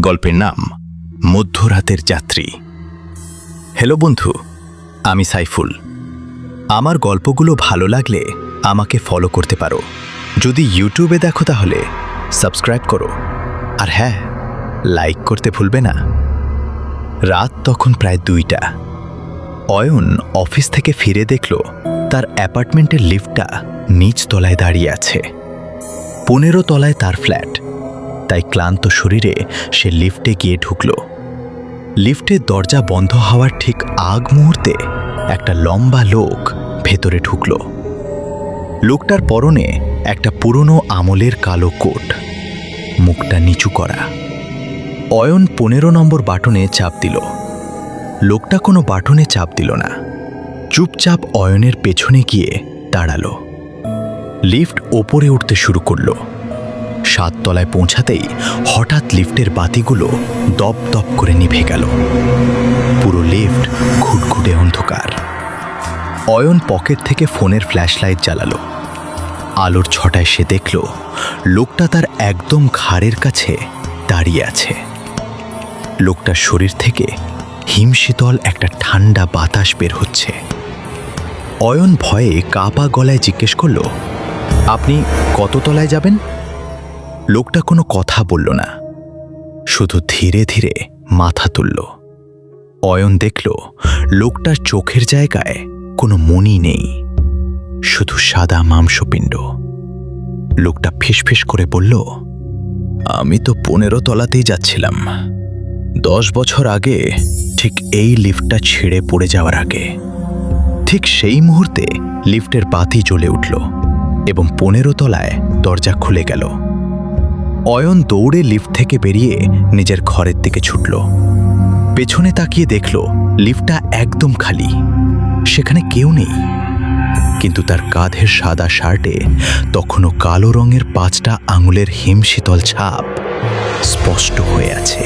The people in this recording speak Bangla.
গল্পের নাম মধ্যরাতের যাত্রী। হ্যালো বন্ধু, আমি সাইফুল। আমার গল্পগুলো ভালো লাগলে আমাকে ফলো করতে পারো। যদি ইউটিউবে দেখো তাহলে সাবস্ক্রাইব করো, আর হ্যাঁ, লাইক করতে ভুলবে না। রাত তখন প্রায় 2টা। অয়ন অফিস থেকে ফিরে দেখল তার অ্যাপার্টমেন্টের লিফটটা নিচ তলায় দাঁড়িয়ে আছে। 15 তলায় তার ফ্ল্যাট, তাই ক্লান্ত শরীরে সে লিফটে গিয়ে ঢুকল। লিফটের দরজা বন্ধ হওয়ার ঠিক আগ মুহূর্তে একটা লম্বা লোক ভেতরে ঢুকল। লোকটার পরনে একটা পুরনো আমলের কালো কোট, মুখটা নিচু করা। অয়ন 15 নম্বর বাটনে চাপ দিল। লোকটা কোনো বাটনে চাপ দিল না, চুপচাপ অয়নের পেছনে গিয়ে দাঁড়ালো। লিফট ওপরে উঠতে শুরু করল। 7 তলায় পৌঁছাতেই হঠাৎ লিফটের বাতিগুলো দপ দপ করে নিভে গেল। পুরো লিফট ঘুটঘুটে অন্ধকার। অয়ন পকেট থেকে ফোনের ফ্ল্যাশলাইট জ্বালালো। আলোর ছটায় সে দেখল লোকটা তার একদম ঘাড়ের কাছে দাঁড়িয়ে আছে। লোকটার শরীর থেকে হিমশীতল একটা ঠান্ডা বাতাস বের হচ্ছে। অয়ন ভয়ে কাঁপা গলায় জিজ্ঞেস করল, আপনি কত তলায় যাবেন? লোকটা কোনো কথা বলল না, শুধু ধীরে ধীরে মাথা তুলল। অয়ন দেখল লোকটার চোখের জায়গায় কোনো মণি নেই, শুধু সাদা মাংসপিণ্ড। লোকটা ফিসফিস করে বলল, আমি তো 15 তলাতেই যাচ্ছিলাম 10 বছর আগে, ঠিক এই লিফটটা ছেড়ে পড়ে যাওয়ার আগে। ঠিক সেই মুহূর্তে লিফটের বাতি জ্বলে উঠল এবং 15 তলায় দরজা খুলে গেল। অয়ন দৌড়ে লিফট থেকে বেরিয়ে নিজের ঘরের দিকে ছুটল। পেছনে তাকিয়ে দেখল লিফটটা একদম খালি, সেখানে কেউ নেই। কিন্তু তার কাঁধের সাদা শার্টে তখনও কালো রঙের 5টা আঙুলের হিমশীতল ছাপ স্পষ্ট হয়ে আছে।